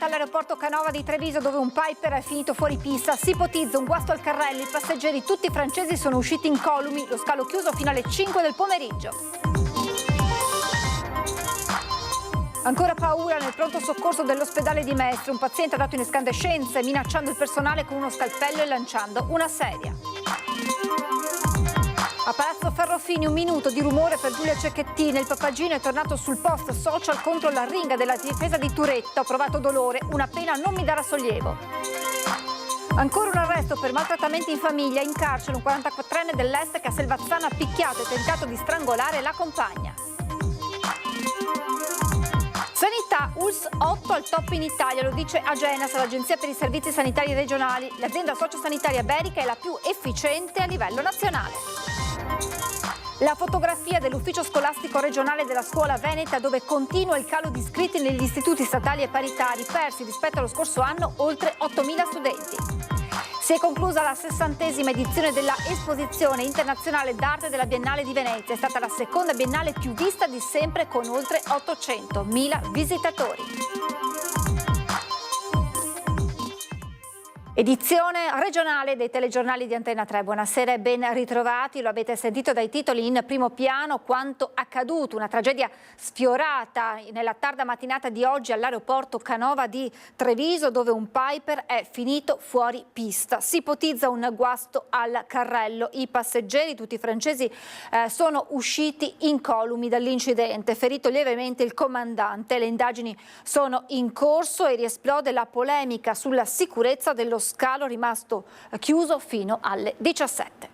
scattata all'aeroporto Canova di Treviso, dove un Piper è finito fuori pista. Si ipotizza un guasto al carrello, i passeggeri tutti francesi sono usciti incolumi, lo scalo chiuso fino alle 5 del pomeriggio. Ancora paura nel pronto soccorso dell'ospedale di Mestre, un paziente ha dato in escandescenze minacciando il personale con uno scalpello e lanciando una sedia. A Palazzo Ferrofini un minuto di rumore per Giulia Cecchettin, il papagino è tornato sul post social contro la ringa della difesa di Turetta, ho provato dolore, una pena non mi darà sollievo. Ancora un arresto per maltrattamenti in famiglia, in carcere un 44enne dell'Est che a Selvazzano ha picchiato e tentato di strangolare la compagna. Sanità, ULSS 8 al top in Italia, lo dice Agenas, l'Agenzia per i Servizi Sanitari Regionali. L'azienda sociosanitaria Berica è la più efficiente a livello nazionale. La fotografia dell'ufficio scolastico regionale della scuola veneta, dove continua il calo di iscritti negli istituti statali e paritari, persi rispetto allo scorso anno oltre 8.000 studenti. Si è conclusa la 60ª edizione della Esposizione Internazionale d'Arte della Biennale di Venezia. È stata la seconda biennale più vista di sempre, con oltre 800.000 visitatori. Edizione regionale dei telegiornali di Antena 3. Buonasera e ben ritrovati. Lo avete sentito dai titoli in primo piano quanto accaduto, una tragedia sfiorata nella tarda mattinata di oggi all'aeroporto Canova di Treviso, dove un Piper è finito fuori pista. Si ipotizza un guasto al carrello. I passeggeri, tutti francesi, sono usciti incolumi dall'incidente. Ferito lievemente il comandante. Le indagini sono in corso e riesplode la polemica sulla sicurezza dello scalo rimasto chiuso fino alle 17.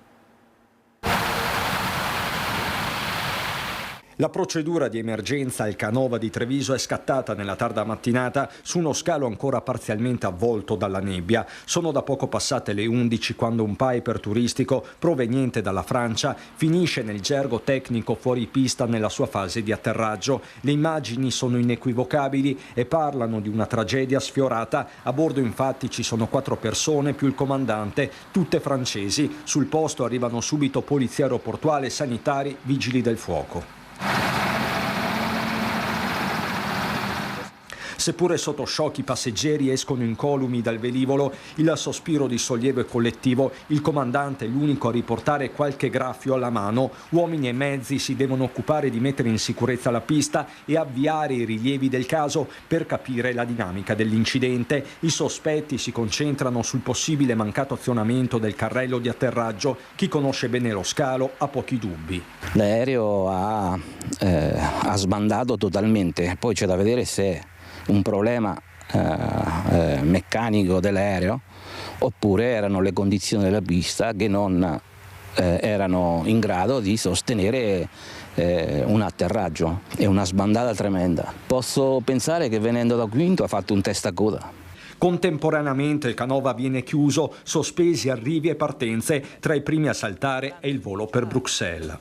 La procedura di emergenza al Canova di Treviso è scattata nella tarda mattinata su uno scalo ancora parzialmente avvolto dalla nebbia. Sono da poco passate le 11 quando un Piper turistico proveniente dalla Francia finisce nel gergo tecnico fuori pista nella sua fase di atterraggio. Le immagini sono inequivocabili e parlano di una tragedia sfiorata. A bordo infatti ci sono 4 persone più il comandante, tutte francesi. Sul posto arrivano subito polizia aeroportuale, sanitari, vigili del fuoco. Seppure sotto shock i passeggeri escono incolumi dal velivolo, il sospiro di sollievo è collettivo. Il comandante è l'unico a riportare qualche graffio alla mano. Uomini e mezzi si devono occupare di mettere in sicurezza la pista e avviare i rilievi del caso per capire la dinamica dell'incidente. I sospetti si concentrano sul possibile mancato azionamento del carrello di atterraggio. Chi conosce bene lo scalo ha pochi dubbi. L'aereo ha sbandato totalmente, poi c'è da vedere se un problema meccanico dell'aereo oppure erano le condizioni della pista che non erano in grado di sostenere un atterraggio. È una sbandata tremenda. Posso pensare che venendo da quinto ha fatto un testacoda. Contemporaneamente il Canova viene chiuso, sospesi arrivi e partenze. Tra i primi a saltare è il volo per Bruxelles.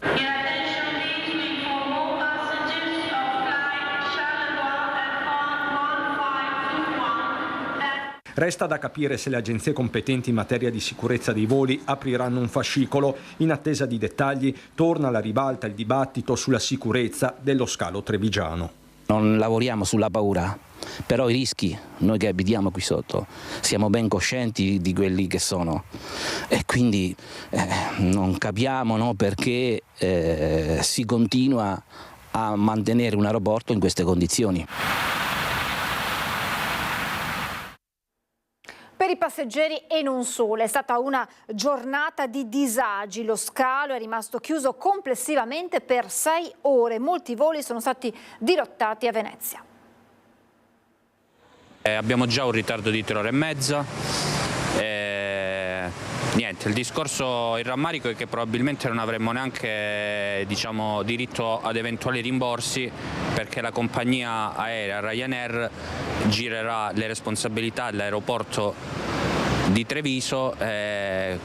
Resta da capire se le agenzie competenti in materia di sicurezza dei voli apriranno un fascicolo. In attesa di dettagli torna alla ribalta il dibattito sulla sicurezza dello scalo trevigiano. Non lavoriamo sulla paura, però i rischi, noi che abitiamo qui sotto, siamo ben coscienti di quelli che sono e quindi non capiamo perché si continua a mantenere un aeroporto in queste condizioni. Per i passeggeri e non solo, è stata una giornata di disagi. Lo scalo è rimasto chiuso complessivamente per 6 ore. Molti voli sono stati dirottati a Venezia. Abbiamo già un ritardo di 3 ore e mezza. Niente, il discorso, il rammarico è che probabilmente non avremmo neanche diritto ad eventuali rimborsi, perché la compagnia aerea Ryanair girerà le responsabilità all'aeroporto di Treviso,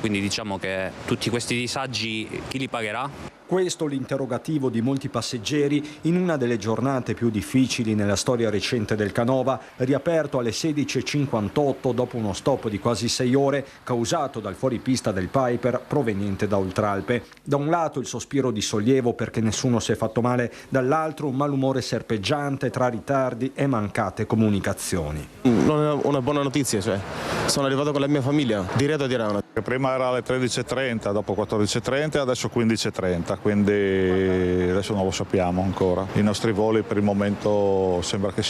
quindi diciamo che tutti questi disagi chi li pagherà? Questo l'interrogativo di molti passeggeri in una delle giornate più difficili nella storia recente del Canova, riaperto alle 16:58 dopo uno stop di quasi 6 ore causato dal fuoripista del Piper proveniente da Oltralpe. Da un lato il sospiro di sollievo perché nessuno si è fatto male, dall'altro un malumore serpeggiante tra ritardi e mancate comunicazioni. Non è una buona notizia, sono arrivato con la mia famiglia diretto a Tirana. Prima era alle 13:30, dopo 14:30 e adesso 15:30, quindi adesso non lo sappiamo ancora. I nostri voli per il momento sembra che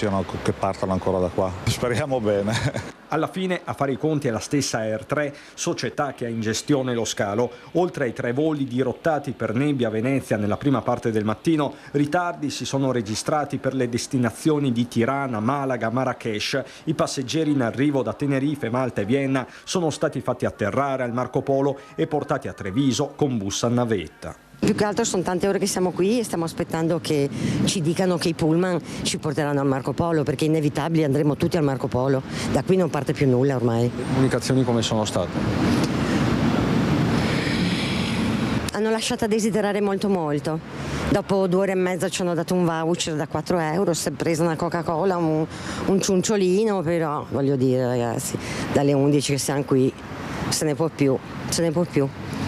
partano ancora da qua. Speriamo bene. Alla fine a fare i conti è la stessa Air 3, società che ha in gestione lo scalo. Oltre ai 3 voli dirottati per Nebbia Venezia nella prima parte del mattino, ritardi si sono registrati per le destinazioni di Tirana, Malaga, Marrakech. I passeggeri in arrivo da Tenerife, Malta e Vienna sono stati fatti atterrare al Marco Polo e portati a Treviso con bus a navetta. Più che altro sono tante ore che siamo qui e stiamo aspettando che ci dicano che i pullman ci porteranno al Marco Polo, perché inevitabili andremo tutti al Marco Polo. Da qui non parte più nulla ormai. Le comunicazioni come sono state? Hanno lasciato a desiderare molto. Dopo 2 ore e mezza ci hanno dato un voucher da 4 euro, si è presa una Coca-Cola, un ciunciolino, però voglio dire ragazzi, dalle 11 che siamo qui se ne può più.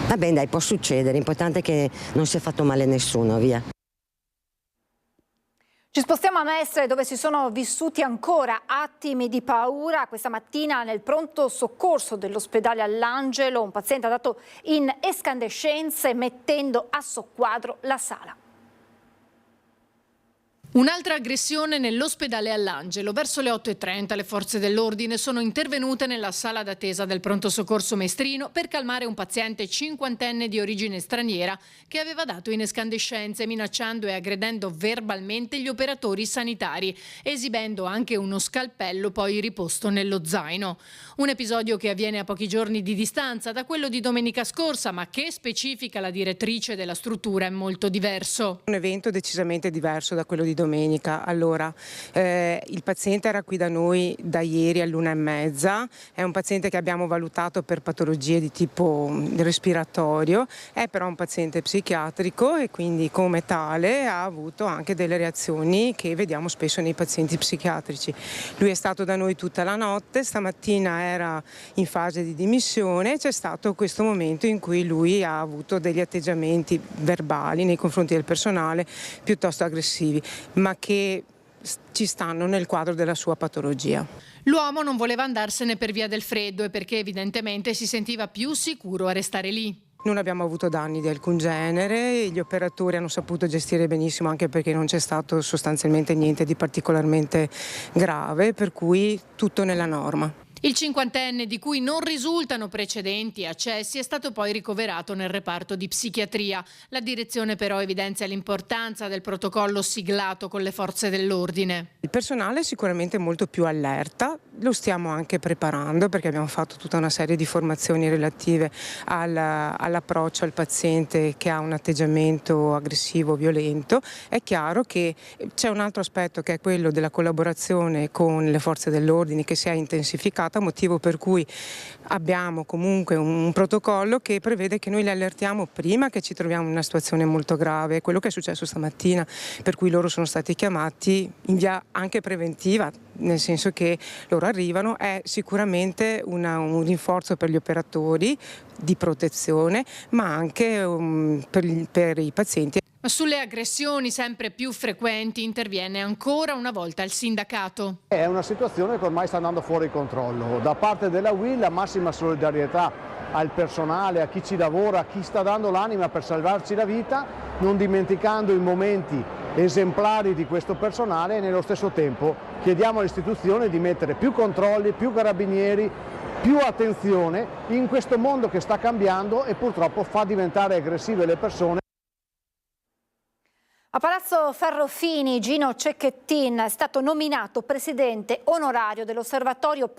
Va bene dai, può succedere, l'importante è che non si è fatto male a nessuno, via. Ci spostiamo a Mestre, dove si sono vissuti ancora attimi di paura. Questa mattina nel pronto soccorso dell'ospedale All'Angelo un paziente è andato in escandescenze mettendo a soqquadro la sala. Un'altra aggressione nell'ospedale All'Angelo. Verso le 8:30 le forze dell'ordine sono intervenute nella sala d'attesa del pronto soccorso mestrino per calmare un paziente 50enne di origine straniera che aveva dato in escandescenze minacciando e aggredendo verbalmente gli operatori sanitari, esibendo anche uno scalpello poi riposto nello zaino. Un episodio che avviene a pochi giorni di distanza da quello di domenica scorsa, ma che, specifica la direttrice della struttura, è molto diverso. Un evento decisamente diverso da quello di domenica. Allora, il paziente era qui da noi da ieri all'1:30, è un paziente che abbiamo valutato per patologie di tipo respiratorio, è però un paziente psichiatrico e quindi come tale ha avuto anche delle reazioni che vediamo spesso nei pazienti psichiatrici. Lui è stato da noi tutta la notte, stamattina era in fase di dimissione, c'è stato questo momento in cui lui ha avuto degli atteggiamenti verbali nei confronti del personale piuttosto aggressivi, ma che ci stanno nel quadro della sua patologia. L'uomo non voleva andarsene per via del freddo e perché evidentemente si sentiva più sicuro a restare lì. Non abbiamo avuto danni di alcun genere, gli operatori hanno saputo gestire benissimo anche perché non c'è stato sostanzialmente niente di particolarmente grave, per cui tutto nella norma. Il 50enne, di cui non risultano precedenti accessi, è stato poi ricoverato nel reparto di psichiatria. La direzione però evidenzia l'importanza del protocollo siglato con le forze dell'ordine. Il personale è sicuramente molto più allerta, lo stiamo anche preparando perché abbiamo fatto tutta una serie di formazioni relative all'approccio al paziente che ha un atteggiamento aggressivo, violento. È chiaro che c'è un altro aspetto che è quello della collaborazione con le forze dell'ordine che si è intensificata, motivo per cui abbiamo comunque un protocollo che prevede che noi li allertiamo prima che ci troviamo in una situazione molto grave. Quello che è successo stamattina, per cui loro sono stati chiamati in via anche preventiva, nel senso che loro arrivano, è sicuramente un rinforzo per gli operatori di protezione, ma anche per i pazienti. Ma sulle aggressioni sempre più frequenti interviene ancora una volta il sindacato. È una situazione che ormai sta andando fuori controllo. Da parte della UIL la massima solidarietà al personale, a chi ci lavora, a chi sta dando l'anima per salvarci la vita, non dimenticando i momenti esemplari di questo personale, e nello stesso tempo chiediamo all'istituzione di mettere più controlli, più carabinieri, più attenzione in questo mondo che sta cambiando e purtroppo fa diventare aggressive le persone. A Palazzo Ferrofini Gino Cecchettin è stato nominato presidente onorario dell'Osservatorio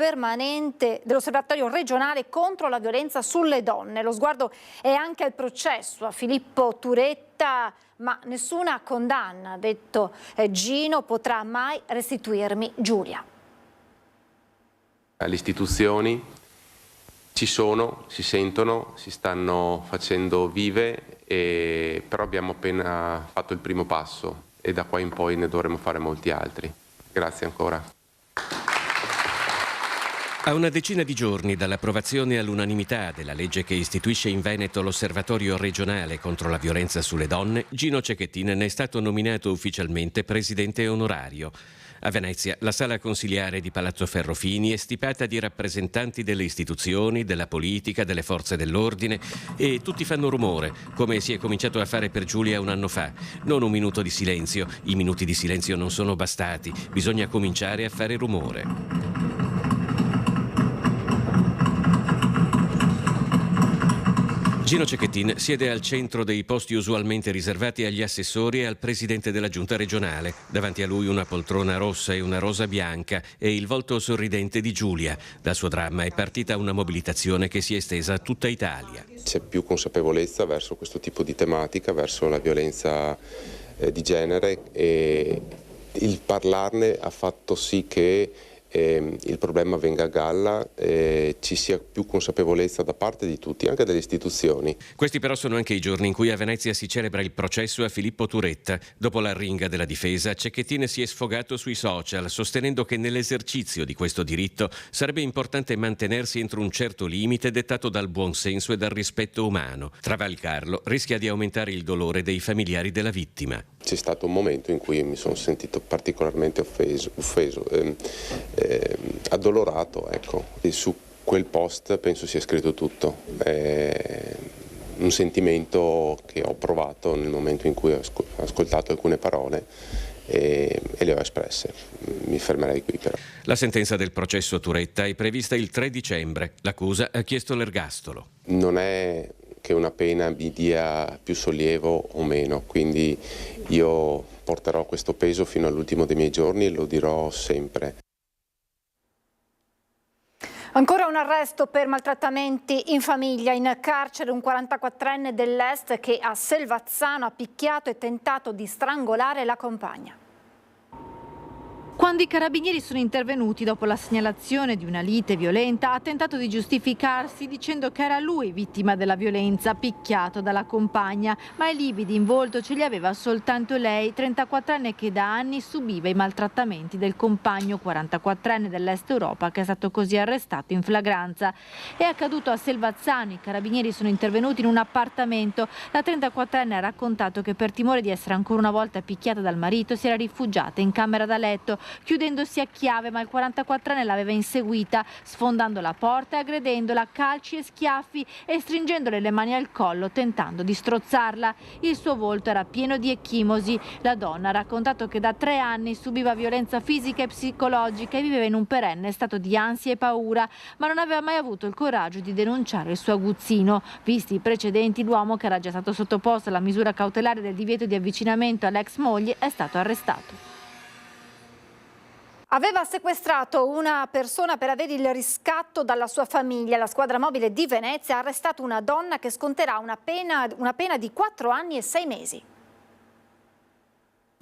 regionale contro la violenza sulle donne. Lo sguardo è anche al processo a Filippo Turetta, ma nessuna condanna, ha detto Gino, potrà mai restituirmi Giulia. Alle istituzioni Ci sono, si sentono, si stanno facendo vive, però abbiamo appena fatto il primo passo e da qua in poi ne dovremo fare molti altri. Grazie ancora. A una decina di giorni dall'approvazione all'unanimità della legge che istituisce in Veneto l'Osservatorio regionale contro la violenza sulle donne, Gino Cecchettin ne è stato nominato ufficialmente presidente onorario. A Venezia, la sala consiliare di Palazzo Ferrofini è stipata di rappresentanti delle istituzioni, della politica, delle forze dell'ordine e tutti fanno rumore, come si è cominciato a fare per Giulia un anno fa. Non un minuto di silenzio, i minuti di silenzio non sono bastati, bisogna cominciare a fare rumore. Gino Cecchettin siede al centro dei posti usualmente riservati agli assessori e al presidente della giunta regionale. Davanti a lui una poltrona rossa e una rosa bianca e il volto sorridente di Giulia. Dal suo dramma è partita una mobilitazione che si è estesa a tutta Italia. C'è più consapevolezza verso questo tipo di tematica, verso la violenza di genere, e il parlarne ha fatto sì che il problema venga a galla, ci sia più consapevolezza da parte di tutti, anche delle istituzioni. Questi però sono anche i giorni in cui a Venezia si celebra il processo a Filippo Turetta. Dopo l'arringa della difesa, Cecchettin si è sfogato sui social, sostenendo che nell'esercizio di questo diritto sarebbe importante mantenersi entro un certo limite dettato dal buonsenso e dal rispetto umano. Travalicarlo rischia di aumentare il dolore dei familiari della vittima. C'è stato un momento in cui mi sono sentito particolarmente offeso, addolorato, ecco. E su quel post penso sia scritto tutto. Un sentimento che ho provato nel momento in cui ho ascoltato alcune parole e le ho espresse. Mi fermerei qui però. La sentenza del processo Turetta è prevista il 3 dicembre. L'accusa ha chiesto l'ergastolo. Non è che una pena mi dia più sollievo o meno, quindi io porterò questo peso fino all'ultimo dei miei giorni e lo dirò sempre. Ancora un arresto per maltrattamenti in famiglia. In carcere un 44enne dell'Est che a Selvazzano ha picchiato e tentato di strangolare la compagna. Quando i carabinieri sono intervenuti dopo la segnalazione di una lite violenta, ha tentato di giustificarsi dicendo che era lui vittima della violenza, picchiato dalla compagna, ma i lividi in volto ce li aveva soltanto lei, 34enne che da anni subiva i maltrattamenti del compagno 44enne dell'Est Europa, che è stato così arrestato in flagranza. È accaduto a Selvazzano, i carabinieri sono intervenuti in un appartamento. La 34enne ha raccontato che per timore di essere ancora una volta picchiata dal marito si era rifugiata in camera da letto, chiudendosi a chiave, ma il 44enne l'aveva inseguita, sfondando la porta e aggredendola a calci e schiaffi e stringendole le mani al collo, tentando di strozzarla. Il suo volto era pieno di ecchimosi. La donna ha raccontato che da 3 anni subiva violenza fisica e psicologica e viveva in un perenne stato di ansia e paura, ma non aveva mai avuto il coraggio di denunciare il suo aguzzino. Visti i precedenti, l'uomo, che era già stato sottoposto alla misura cautelare del divieto di avvicinamento all'ex moglie, è stato arrestato. Aveva sequestrato una persona per avere il riscatto dalla sua famiglia. La squadra mobile di Venezia ha arrestato una donna che sconterà una pena di 4 anni e 6 mesi.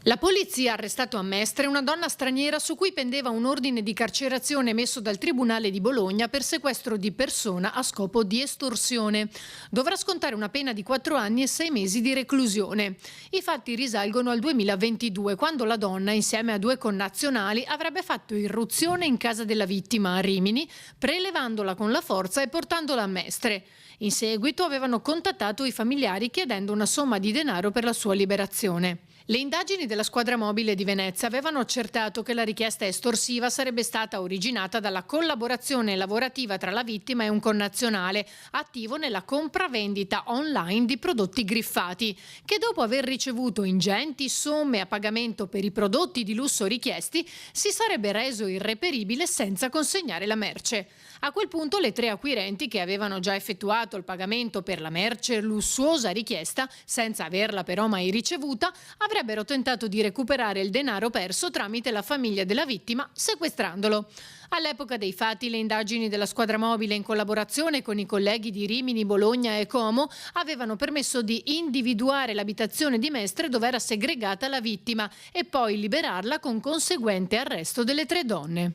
La polizia ha arrestato a Mestre una donna straniera su cui pendeva un ordine di carcerazione emesso dal Tribunale di Bologna per sequestro di persona a scopo di estorsione. Dovrà scontare una pena di 4 anni e 6 mesi di reclusione. I fatti risalgono al 2022, quando la donna, insieme a 2 connazionali, avrebbe fatto irruzione in casa della vittima a Rimini, prelevandola con la forza e portandola a Mestre. In seguito avevano contattato i familiari chiedendo una somma di denaro per la sua liberazione. Le indagini della squadra mobile di Venezia avevano accertato che la richiesta estorsiva sarebbe stata originata dalla collaborazione lavorativa tra la vittima e un connazionale attivo nella compravendita online di prodotti griffati, che dopo aver ricevuto ingenti somme a pagamento per i prodotti di lusso richiesti si sarebbe reso irreperibile senza consegnare la merce. A quel punto le 3 acquirenti, che avevano già effettuato il pagamento per la merce lussuosa richiesta senza averla però mai ricevuta, avrebbero tentato di recuperare il denaro perso tramite la famiglia della vittima, sequestrandolo. All'epoca dei fatti, le indagini della squadra mobile, in collaborazione con i colleghi di Rimini, Bologna e Como, avevano permesso di individuare l'abitazione di Mestre dove era segregata la vittima e poi liberarla con conseguente arresto delle 3 donne.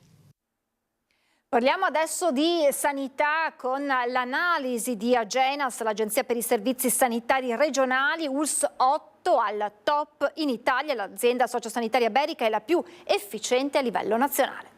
Parliamo adesso di sanità con l'analisi di Agenas, l'Agenzia per i Servizi Sanitari Regionali, ULSS 8 al top in Italia. L'azienda sociosanitaria Berica è la più efficiente a livello nazionale.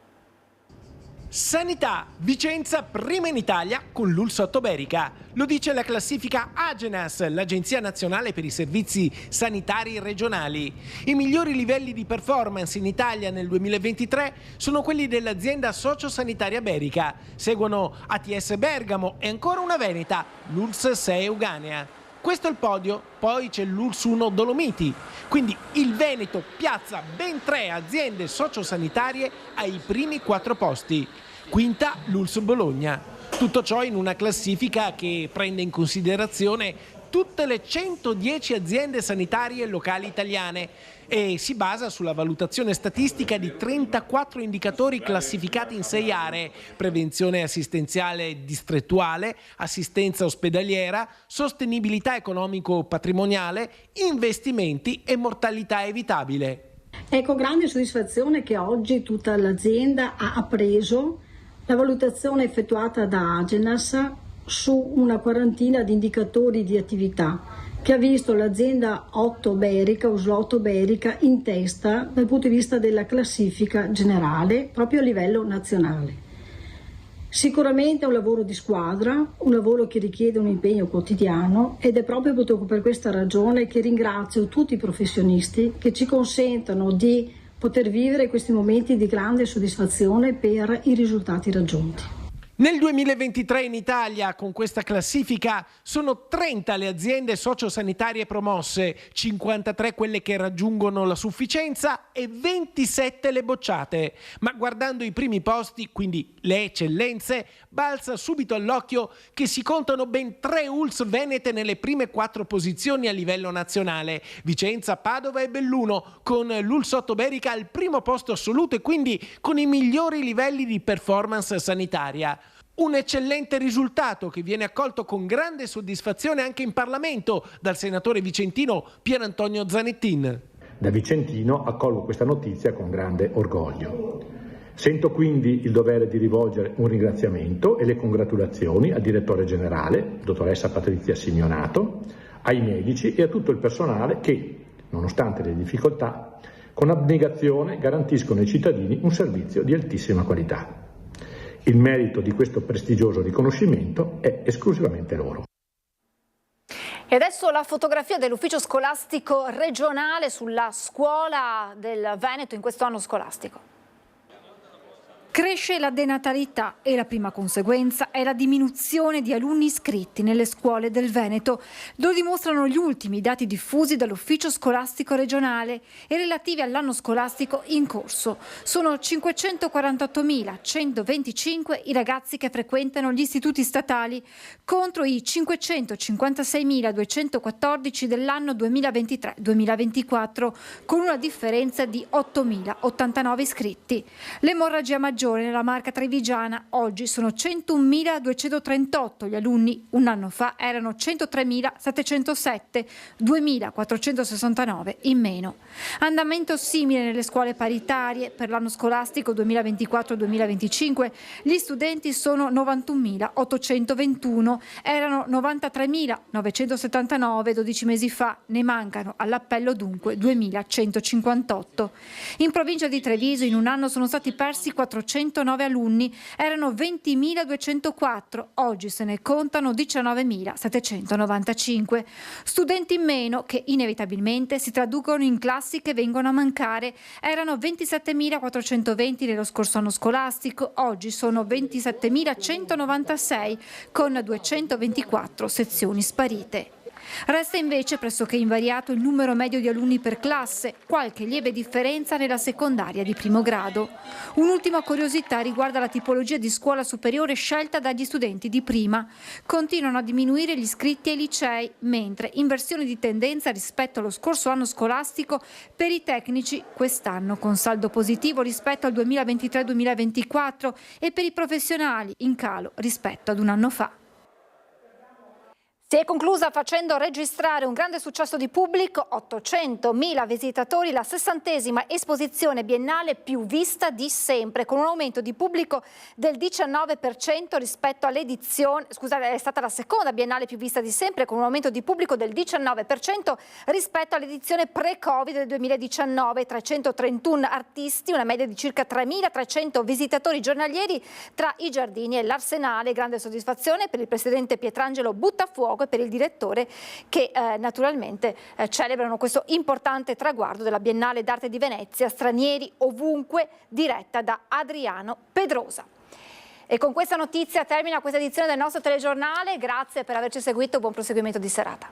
Sanità, Vicenza prima in Italia con l'ULSS 8 Berica. Lo dice la classifica Agenas, l'Agenzia Nazionale per i Servizi Sanitari Regionali. I migliori livelli di performance in Italia nel 2023 sono quelli dell'azienda sociosanitaria Berica. Seguono ATS Bergamo e ancora una veneta, l'ULSS 6 Euganea. Questo è il podio, poi c'è l'ULSS 1 Dolomiti. Quindi il Veneto piazza ben 3 aziende sociosanitarie ai primi 4 posti. Quinta l'ULSS Bologna. Tutto ciò in una classifica che prende in considerazione tutte le 110 aziende sanitarie locali italiane e si basa sulla valutazione statistica di 34 indicatori classificati in 6 aree: prevenzione assistenziale distrettuale, assistenza ospedaliera, sostenibilità economico-patrimoniale, investimenti e mortalità evitabile. È con grande soddisfazione che oggi tutta l'azienda ha appreso la valutazione effettuata da Agenas su una quarantina di indicatori di attività che ha visto l'azienda 8 Berica, ULSS 8 Berica, in testa dal punto di vista della classifica generale proprio a livello nazionale. Sicuramente è un lavoro di squadra, un lavoro che richiede un impegno quotidiano ed è proprio per questa ragione che ringrazio tutti i professionisti che ci consentono di poter vivere questi momenti di grande soddisfazione per i risultati raggiunti. Nel 2023 in Italia, con questa classifica, sono 30 le aziende sociosanitarie promosse, 53 quelle che raggiungono la sufficienza e 27 le bocciate. Ma guardando i primi posti, quindi le eccellenze, balza subito all'occhio che si contano ben 3 ULSS venete nelle prime 4 posizioni a livello nazionale: Vicenza, Padova e Belluno, con l'ULSS 8 Berica al primo posto assoluto e quindi con i migliori livelli di performance sanitaria. Un eccellente risultato che viene accolto con grande soddisfazione anche in Parlamento dal senatore vicentino Pier Antonio Zanettin. Da vicentino accolgo questa notizia con grande orgoglio. Sento quindi il dovere di rivolgere un ringraziamento e le congratulazioni al direttore generale, dottoressa Patrizia Signonato, ai medici e a tutto il personale che, nonostante le difficoltà, con abnegazione garantiscono ai cittadini un servizio di altissima qualità. Il merito di questo prestigioso riconoscimento è esclusivamente loro. E adesso la fotografia dell'ufficio scolastico regionale sulla scuola del Veneto in questo anno scolastico. Cresce la denatalità e la prima conseguenza è la diminuzione di alunni iscritti nelle scuole del Veneto. Lo dimostrano gli ultimi dati diffusi dall'ufficio scolastico regionale e relativi all'anno scolastico in corso. Sono 548.125 i ragazzi che frequentano gli istituti statali contro i 556.214 dell'anno 2023-2024, con una differenza di 8.089 iscritti. L'emorragia maggiore nella Marca Trevigiana oggi sono 101.238 gli alunni, un anno fa erano 103.707, 2.469 in meno. Andamento simile nelle scuole paritarie. Per l'anno scolastico 2024-2025 gli studenti sono 91.821, erano 93.979 12 mesi fa, ne mancano all'appello dunque 2.158. In provincia di Treviso in un anno sono stati persi 409 alunni, erano 20.204, oggi se ne contano 19.795. Studenti in meno che inevitabilmente si traducono in classi che vengono a mancare, erano 27.420 nello scorso anno scolastico, oggi sono 27.196 con 224 sezioni sparite. Resta invece pressoché invariato il numero medio di alunni per classe, qualche lieve differenza nella secondaria di primo grado. Un'ultima curiosità riguarda la tipologia di scuola superiore scelta dagli studenti di prima. Continuano a diminuire gli iscritti ai licei, mentre inversione di tendenza rispetto allo scorso anno scolastico per i tecnici quest'anno con saldo positivo rispetto al 2023-2024 e per i professionali in calo rispetto ad un anno fa. Si è conclusa facendo registrare un grande successo di pubblico, 800.000 visitatori, la 60ª esposizione biennale più vista di sempre, con un aumento di pubblico del 19% rispetto all'edizione, scusate, è stata la seconda biennale più vista di sempre, con un aumento di pubblico del 19% rispetto all'edizione pre-Covid del 2019, 331 artisti, una media di circa 3.300 visitatori giornalieri tra i giardini e l'Arsenale. Grande soddisfazione per il presidente Pietrangelo Buttafuoco e per il direttore che naturalmente celebrano questo importante traguardo della Biennale d'Arte di Venezia, Stranieri ovunque, diretta da Adriano Pedrosa. E con questa notizia termina questa edizione del nostro telegiornale. Grazie per averci seguito, buon proseguimento di serata.